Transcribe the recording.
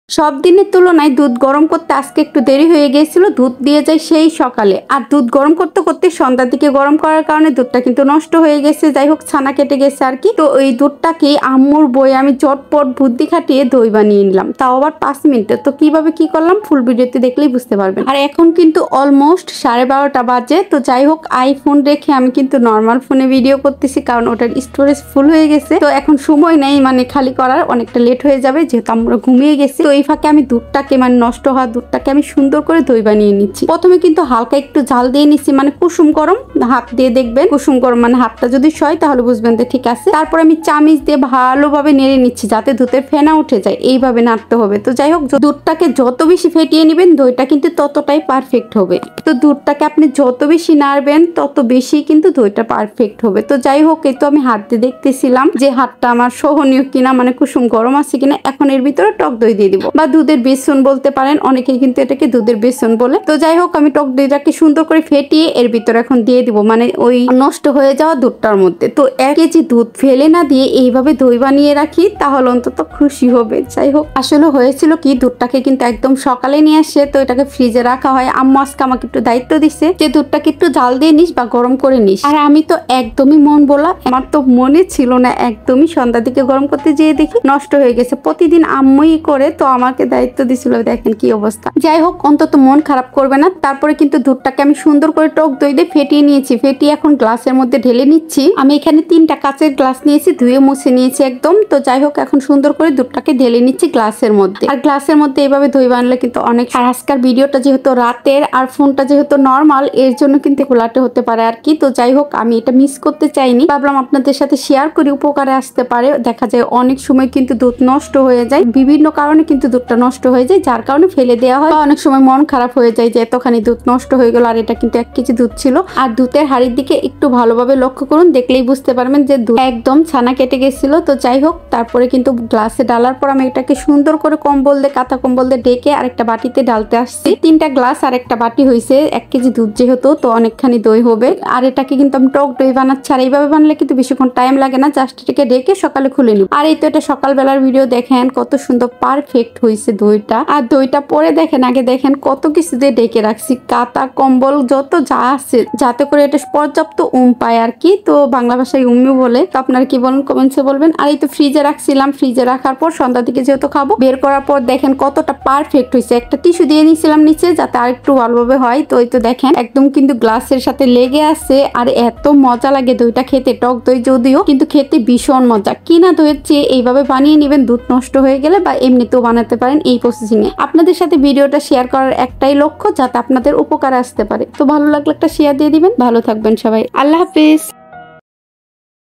সব দিনের তুলনায় দুধ গরম করতে আজকে একটু দেরি হয়ে গিয়েছিল। দুধ দিয়ে যায় সেই সকালে, আর দুধ গরম করতে করতে সন্ধ্যার দিকে গরম করার কারণে দুধটা কিন্তু নষ্ট হয়ে গেছে। যাই হোক, ছানা কেটে গেছে আর কি। তো ওই দুধটাকে আম্মুর বই আমি চটপট বুদ্ধি খাটিয়ে দই বানিয়ে নিলাম, তাও আবার 5 মিনিটে। তো কিভাবে কি করলাম ফুল ভিডিওতে দেখলেই বুঝতে পারবেন। আর এখন কিন্তু অলমোস্ট 12:30 বাজে। তো যাই হোক, আইফোন রেখে আমি কিন্তু নর্মাল ফোনে ভিডিও করতেছি, কারণ ওটার স্টোরেজ ফুল হয়ে গেছে। তো এখন সময় নেই মানে খালি করার, অনেকটা লেট হয়ে যাবে যেহেতু আমরা ঘুমিয়ে গেছি। তো এই ফাঁকে আমি দুধটাকে মানে নষ্ট হওয়া দুধটাকে আমি সুন্দর করে দই বানিয়ে নিচ্ছি। প্রথমে কিন্তু হালকা একটু জাল দিয়ে নিচ্ছি, মানে কুসুম গরম। হাত দিয়ে দেখবেন কুসুম গরম, মানে হাতটা যদি সয় তাহলে বুঝবেন যে ঠিক আছে। তারপর আমি চামিচ দিয়ে ভালোভাবে নেড়ে নিচ্ছি যাতে দুধের ফেনা উঠে যায়, এইভাবে নাড়তে হবে। তো যাই হোক, দুধটাকে যত বেশি ফেটিয়ে নেবেন দইটা কিন্তু ততটাই পারফেক্ট হবে। তো দুধটাকে আপনি যত বেশি নাড়বেন তত বেশি কিন্তু দইটা পারফেক্ট হবে। তো যাই হোক, এই তো আমি হাত দিয়ে দেখতেছিলাম যে হাতটা আমার সহনীয় কিনা, মানে কুসুম গরম আছে কিনা। এখন এর ভিতরে টক দই দিয়ে দিব, বা দুধের বেসন বলতে পারেন, অনেকেই কিন্তু এটাকে দুধের বেসন বলে। তো যাই হোক, আমি টক দইটাকে সুন্দর করে ফেটিয়ে এর ভিতরে এখন দিয়ে দিব, মানে ওই নষ্ট হয়ে যাওয়া দুধটার মধ্যে। তো 1 কেজি দুধ ফেলে না দিয়ে এইভাবে দই বানিয়ে রাখি, তাহলে অন্তত খুশি হবে। যাই হোক, আসলে হয়েছিল কি, দুধটাকে কিন্তু একদম সকালে নিয়ে আসে, তো এটাকে ফ্রিজে রাখা হয়। আম্মু আজকে আমাকে একটু দায়িত্ব দিচ্ছে যে দুধটাকে একটু জাল দিয়ে নিস বা গরম করে নিস। আর আমি তো একদমই মন বলা, আমার তো মনে ছিল না, একদমই সন্ধ্যার দিকে গরম করতে যেয়ে দেখি নষ্ট হয়ে গেছে। প্রতিদিন আম্মুই করে, তো আমাকে দায়িত্ব দিছিল, দেখেন কি অবস্থা। যাই হোক, অন্তত মন খারাপ করবে না। তারপরে কিন্তু দুধটাকে আমি সুন্দর করে টক দই দিয়ে ফেটিয়ে নিয়েছি। ফেটিয়ে এখন গ্লাসের মধ্যে ঢেলে নিচ্ছি। আমি এখানে 3টা কাচের গ্লাস নিয়েছি, ধুয়ে মুছে নিয়েছি একদম। তো যাই হোক, এখন সুন্দর করে দুধটাকে ঢেলে নিচ্ছি গ্লাসের মধ্যে। আর গ্লাসের মধ্যে এইভাবে দই বানালে কিন্তু অনেক। আর আজকের ভিডিওটা যেহেতু রাতের আর ফোনটা যেহেতু নর্মাল, এর জন্য কিন্তু গোলাটে হতে পারে আর কি। তো যাই হোক, আমি এটা মিস করতে চাইনি, ভাবলাম আপনাদের সাথে শেয়ার করি, উপকারে আসতে পারে। দেখা যায় অনেক সময় কিন্তু দুধ নষ্ট হয়ে যায়, বিভিন্ন কারণে কিন্তু দুধটা নষ্ট হয়ে যায়, যার কারণে ফেলে দেওয়া হয়। অনেক সময় মন খারাপ হয়ে যায় যে এতখানি দুধ নষ্ট হয়ে গেল। আর এটা কিন্তু 1 কেজি দুধ ছিল। আর দুধের হাড়ির দিকে একটু ভালোভাবে লক্ষ্য করুন, দেখলেই বুঝতে পারবেন যে দুধ একদম ছানা কেটে গেছিল। তো যাই হোক, তারপরে কিন্তু গ্লাসে ডালার পর আমি এটাকে সুন্দর করে কম্বল দিয়ে, কাঁথা কম্বল দিয়ে ঢেকে আরেকটা বাটিতে ডালতে আসছি। 3টা গ্লাস আর একটা বাটি হয়েছে, 1 কেজি দুধ যেহেতু, তো অনেকখানি দই হবে। আর এটাকে কিন্তু আমি টক দই বানাচ্ছি। আর এইভাবে বানালে কিন্তু বেশিক্ষণ টাইম লাগে না, জাস্ট এটাকে ঢেকে সকালে খুলে নিব। আর এই তো এটা সকালবেলার ভিডিও, দেখেন কত সুন্দর পারফেক্ট হয়েছে দইটা। আর দইটা পরে দেখেন, আগে দেখেন কত কিছু দিয়ে ঢেকে রাখছি, কাঁথা কম্বল যত যা আছে, যাতে করে এটা পর্যাপ্ত পায় আর কি। তো বাংলা ভাষায় উম্মি বলে। তো আপনারা কি বলেন কমেন্টসে বলবেন। আর এই তো ফ্রিজে রাখছিলাম, ফ্রিজে রাখার পর সন্ধ্যার দিকে যেহেতু খাবো, বের করার পর দেখেন কতটা পারফেক্ট হয়েছে। একটা টিস্যু দিয়ে নিয়েছিলাম নিচে যাতে আর একটু ভালোভাবে হয়। তো এই তো দেখেন একদম কিন্তু গ্লাসের সাথে লেগে আছে। আর এত মজা লাগে দইটা খেতে, টক দই যদিও, কিন্তু খেতে ভীষণ মজা। কিনা দইয়ের চেয়ে এইভাবে বানিয়ে নেবেন, দুধ নষ্ট হয়ে গেলে, বা এমনিতেও বানাতে পারেন এই প্রসেসিং এ। আপনাদের সাথে ভিডিওটা শেয়ার করার একটাই লক্ষ্য, যাতে আপনাদের উপকার আসতে পারে। তো ভালো লাগলে একটা শেয়ার দিয়ে দিবেন। ভালো থাকবেন সবাই, আল্লাহ হাফিজ।